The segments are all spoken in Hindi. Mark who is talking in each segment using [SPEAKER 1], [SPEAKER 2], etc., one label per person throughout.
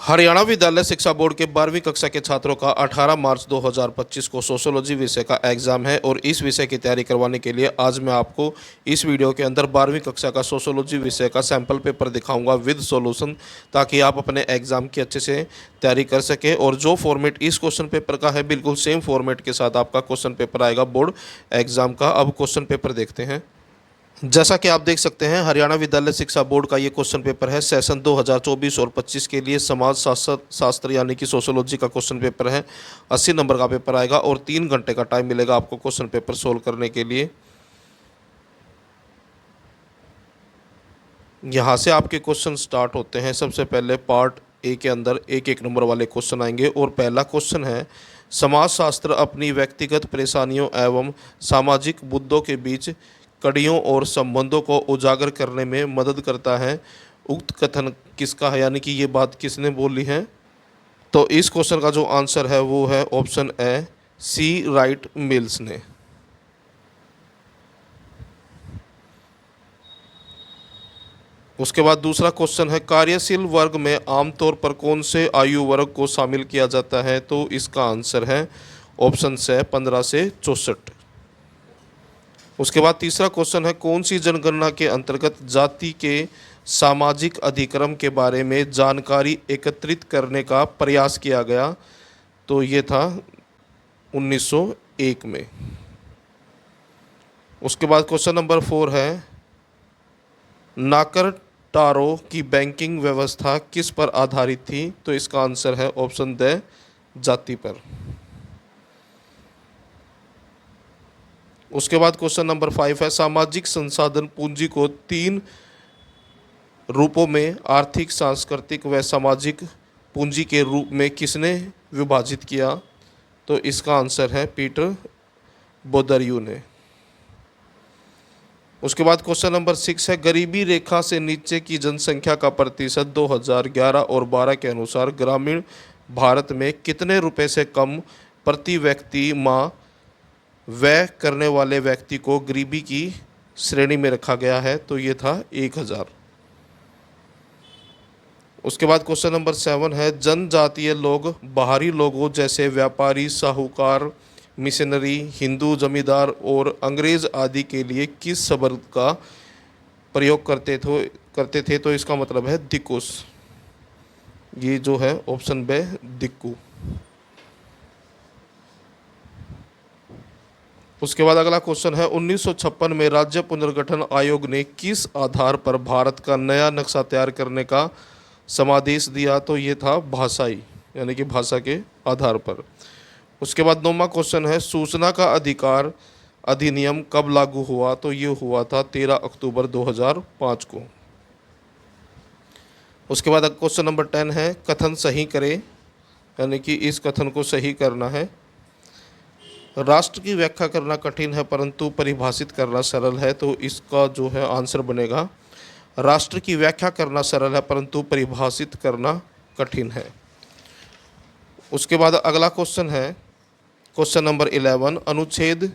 [SPEAKER 1] हरियाणा विद्यालय शिक्षा बोर्ड के 12वीं कक्षा के छात्रों का 18 मार्च 2025 को सोशियोलॉजी विषय का एग्ज़ाम है और इस विषय की तैयारी करवाने के लिए आज मैं आपको इस वीडियो के अंदर 12वीं कक्षा का सोशियोलॉजी विषय का सैंपल पेपर दिखाऊंगा विद सॉल्यूशन, ताकि आप अपने एग्ज़ाम की अच्छे से तैयारी कर सकें। और जो फॉर्मेट इस क्वेश्चन पेपर का है, बिल्कुल सेम फॉर्मेट के साथ आपका क्वेश्चन पेपर आएगा बोर्ड एग्ज़ाम का। अब क्वेश्चन पेपर देखते हैं। जैसा कि आप देख सकते हैं, हरियाणा विद्यालय शिक्षा बोर्ड का ये क्वेश्चन पेपर है सेशन 2024 और 25 के लिए समाज शास्त्र यानी कि सोशियोलॉजी का क्वेश्चन पेपर है। 80 नंबर का पेपर आएगा और 3 घंटे का टाइम मिलेगा आपको क्वेश्चन पेपर सोल्व करने के लिए। यहाँ से आपके क्वेश्चन स्टार्ट होते हैं। सबसे पहले पार्ट ए के अंदर एक एक नंबर वाले क्वेश्चन आएंगे और पहला क्वेश्चन है, समाजशास्त्र अपनी व्यक्तिगत परेशानियों एवं सामाजिक मुद्दों के बीच कड़ियों और संबंधों को उजागर करने में मदद करता है। उक्त कथन किसका है, यानी कि ये बात किसने बोली है? तो इस क्वेश्चन का जो आंसर है वो है option A, C Wright Mills ने। उसके बाद दूसरा क्वेश्चन है, कार्यशील वर्ग में आमतौर पर कौन से आयु वर्ग को शामिल किया जाता है? तो इसका आंसर है ऑप्शन से 15 से 64। उसके बाद तीसरा क्वेश्चन है, कौन सी जनगणना के अंतर्गत जाति के सामाजिक अधिक्रम के बारे में जानकारी एकत्रित करने का प्रयास किया गया? तो ये था 1901 में। उसके बाद क्वेश्चन नंबर 4 है, नाकर टारो की बैंकिंग व्यवस्था किस पर आधारित थी? तो इसका आंसर है ऑप्शन द जाति पर। उसके बाद क्वेश्चन नंबर 5 है, सामाजिक संसाधन पूंजी को 3 रूपों में आर्थिक, सांस्कृतिक व सामाजिक पूंजी के रूप में किसने विभाजित किया? तो इसका आंसर है पीटर बोदरयू ने। उसके बाद क्वेश्चन नंबर 6 है, गरीबी रेखा से नीचे की जनसंख्या का प्रतिशत 2011 और 12 के अनुसार ग्रामीण भारत में कितने रुपए से कम प्रति व्यक्ति माह व्यय करने वाले व्यक्ति को गरीबी की श्रेणी में रखा गया है? तो ये था 1000। उसके बाद क्वेश्चन नंबर 7 है, जनजातीय लोग बाहरी लोगों जैसे व्यापारी, साहूकार, मिशनरी, हिंदू जमींदार और अंग्रेज आदि के लिए किस शब्द का प्रयोग करते थे? तो इसका मतलब है दिकुस। ये जो है ऑप्शन बे दिक्कू। उसके बाद अगला क्वेश्चन है, 1956 में राज्य पुनर्गठन आयोग ने किस आधार पर भारत का नया नक्शा तैयार करने का समादेश दिया? तो ये था भाषाई, यानी कि भाषा के आधार पर। उसके बाद 9वां क्वेश्चन है, सूचना का अधिकार अधिनियम कब लागू हुआ? तो ये हुआ था 13 अक्टूबर 2005 को। उसके बाद क्वेश्चन नंबर 10 है, कथन सही करें, यानी कि इस कथन को सही करना है। राष्ट्र की व्याख्या करना कठिन है परंतु परिभाषित करना सरल है। तो इसका जो है आंसर बनेगा, राष्ट्र की व्याख्या करना सरल है परंतु परिभाषित करना कठिन है। उसके बाद अगला क्वेश्चन है क्वेश्चन नंबर 11, अनुच्छेद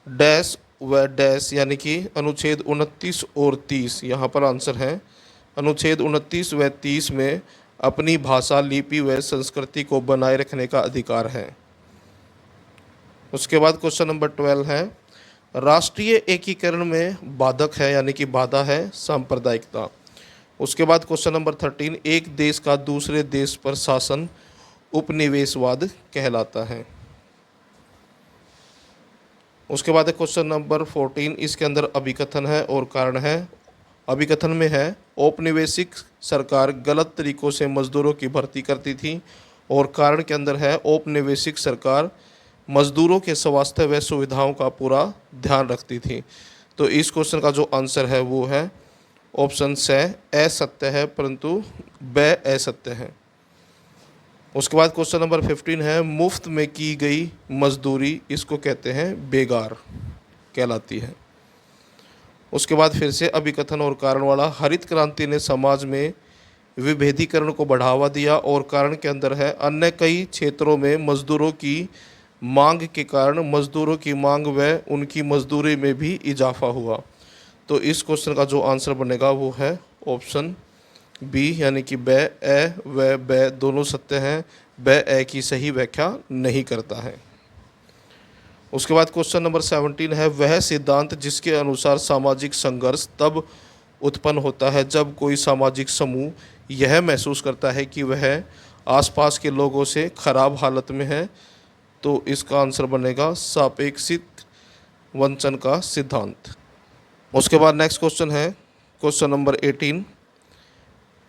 [SPEAKER 1] डैश व डैश, यानी कि अनुच्छेद 29 और 30। यहाँ पर आंसर है अनुच्छेद 29 व 30 में अपनी भाषा, लिपि व संस्कृति को बनाए रखने का अधिकार है। उसके बाद क्वेश्चन नंबर 12 है, राष्ट्रीय एकीकरण में बाधक है, यानी कि बाधा है सांप्रदायिकता। उसके बाद क्वेश्चन नंबर 13, एक देश का दूसरे देश पर शासन उपनिवेशवाद कहलाता है। उसके बाद क्वेश्चन नंबर 14, इसके अंदर अभिकथन है और कारण है। अभिकथन में है, औपनिवेशिक सरकार गलत तरीकों से मजदूरों की भर्ती करती थी, और कारण के अंदर है, औपनिवेशिक सरकार मजदूरों के स्वास्थ्य व सुविधाओं का पूरा ध्यान रखती थी। तो इस क्वेश्चन का जो आंसर है वो है ऑप्शन से असत्य है परंतु ब असत्य है। उसके बाद क्वेश्चन नंबर 15 है, मुफ्त में की गई मजदूरी इसको कहते हैं बेगार कहलाती है। उसके बाद फिर से अभिकथन और कारण वाला, हरित क्रांति ने समाज में विभेदीकरण को बढ़ावा दिया, और कारण के अंदर है, अन्य कई क्षेत्रों में मजदूरों की मांग के कारण मजदूरों की मांग व उनकी मजदूरी में भी इजाफा हुआ। तो इस क्वेश्चन का जो आंसर बनेगा वो है ऑप्शन बी यानी कि ब ए व ब दोनों सत्य हैं, ब ए की सही व्याख्या नहीं करता है। उसके बाद क्वेश्चन नंबर 17 है, वह सिद्धांत जिसके अनुसार सामाजिक संघर्ष तब उत्पन्न होता है जब कोई सामाजिक समूह यह महसूस करता है कि वह आसपास के लोगों से खराब हालत में है। तो इसका आंसर बनेगा सापेक्षिक वंचन का सिद्धांत। उसके बाद नेक्स्ट क्वेश्चन है क्वेश्चन नंबर 18,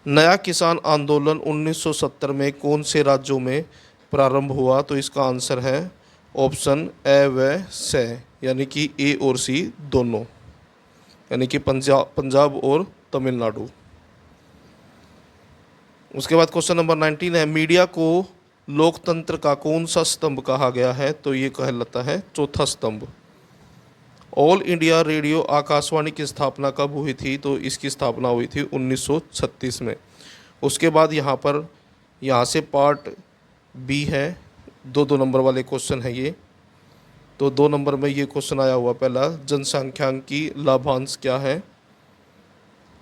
[SPEAKER 1] नया किसान आंदोलन 1970 में कौन से राज्यों में प्रारंभ हुआ? तो इसका आंसर है ऑप्शन ए व स, यानी कि ए और सी दोनों, यानी कि पंजाब और तमिलनाडु। उसके बाद क्वेश्चन नंबर 19 है, मीडिया को लोकतंत्र का कौन सा स्तंभ कहा गया है? तो ये कहलाता है चौथा स्तंभ। ऑल इंडिया रेडियो आकाशवाणी की स्थापना कब हुई थी? तो इसकी स्थापना हुई थी 1936 में। उसके बाद यहाँ से पार्ट बी है, दो नंबर वाले क्वेश्चन है ये। तो 2 नंबर में ये क्वेश्चन आया हुआ पहला, जनसांख्यिकी लाभांश क्या है?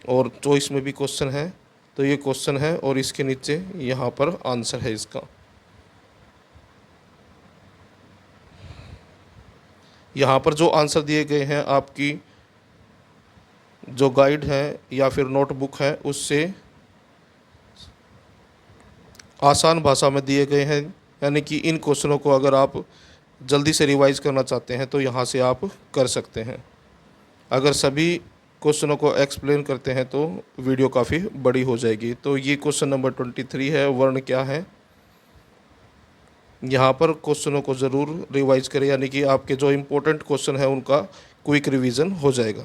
[SPEAKER 1] और चॉइस में भी क्वेश्चन है, तो ये क्वेश्चन है और इसके नीचे यहाँ पर आंसर है इसका। यहाँ पर जो आंसर दिए गए हैं आपकी जो गाइड है या फिर नोटबुक है उससे आसान भाषा में दिए गए हैं, यानी कि इन क्वेश्चनों को अगर आप जल्दी से रिवाइज करना चाहते हैं तो यहाँ से आप कर सकते हैं। अगर सभी क्वेश्चनों को एक्सप्लेन करते हैं तो वीडियो काफ़ी बड़ी हो जाएगी। तो ये क्वेश्चन नंबर 23 है, वर्ण क्या है? यहाँ पर क्वेश्चनों को ज़रूर रिवाइज करें, यानी कि आपके जो इम्पोर्टेंट क्वेश्चन है उनका क्विक रिवीजन हो जाएगा।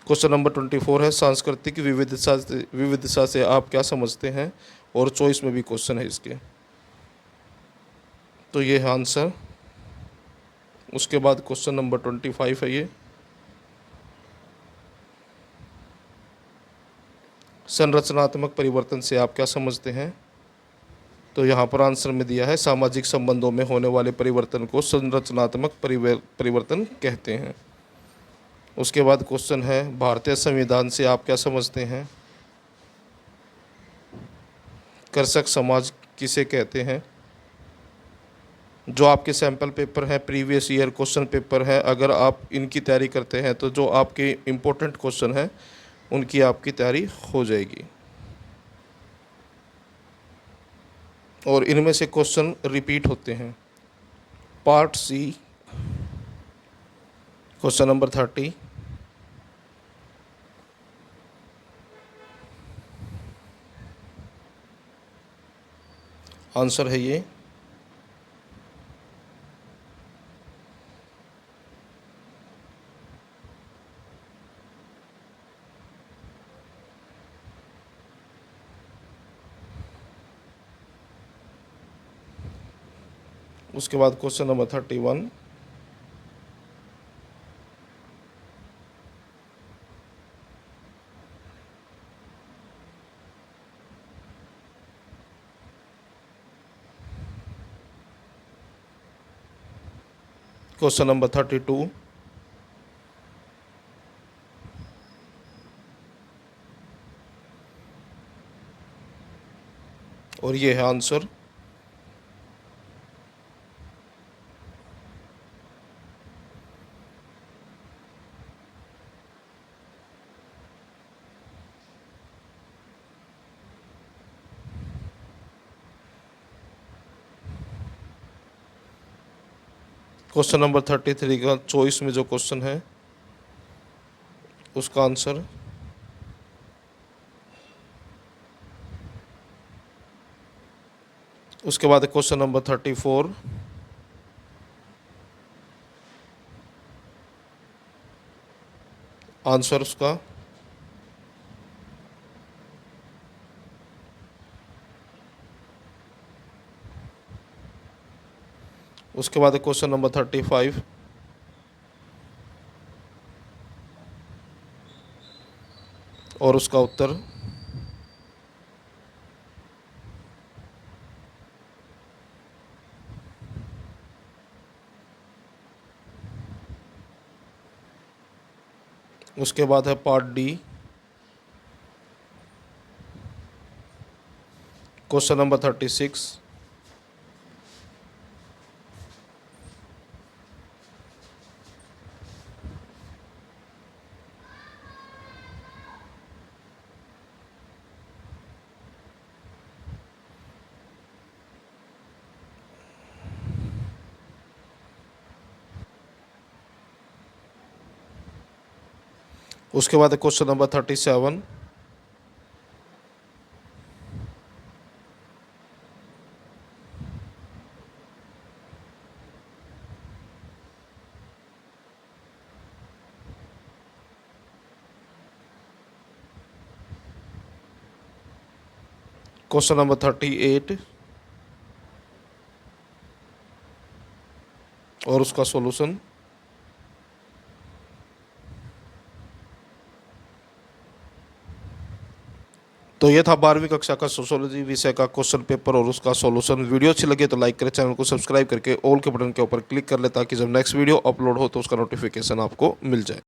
[SPEAKER 1] क्वेश्चन नंबर 24 है, सांस्कृतिक विविधता से आप क्या समझते हैं? और चॉइस में भी क्वेश्चन है इसके, तो ये है आंसर। उसके बाद क्वेश्चन नंबर 25 है ये, संरचनात्मक परिवर्तन से आप क्या समझते हैं? तो यहाँ पर आंसर में दिया है सामाजिक संबंधों में होने वाले परिवर्तन को संरचनात्मक परिवर्तन कहते हैं। उसके बाद क्वेश्चन है, भारतीय संविधान से आप क्या समझते हैं? कृषक समाज किसे कहते हैं? जो आपके सैम्पल पेपर हैं, प्रीवियस ईयर क्वेश्चन पेपर है, अगर आप इनकी तैयारी करते हैं तो जो आपके इम्पोर्टेंट क्वेश्चन हैं उनकी आपकी तैयारी हो जाएगी। और इनमें से क्वेश्चन रिपीट होते हैं। Part C question number 30, answer है ये। उसके बाद क्वेश्चन नंबर 31, क्वेश्चन नंबर 32, और ये है आंसर। क्वेश्चन नंबर 33 का चॉइस में जो क्वेश्चन है उसका आंसर। उसके बाद क्वेश्चन नंबर 34, आंसर उसका। उसके बाद क्वेश्चन नंबर 35, और उसका उत्तर। उसके बाद है पार्ट डी, क्वेश्चन नंबर 36। उसके बाद क्वेश्चन नंबर 37। क्वेश्चन नंबर 38 और उसका सॉल्यूशन। तो ये था 12वीं कक्षा का सोशियोलॉजी विषय का क्वेश्चन पेपर और उसका सॉल्यूशन। वीडियो अच्छी लगे तो लाइक करें, चैनल को सब्सक्राइब करके ऑल के बटन के ऊपर क्लिक कर ले ताकि जब नेक्स्ट वीडियो अपलोड हो तो उसका नोटिफिकेशन आपको मिल जाए।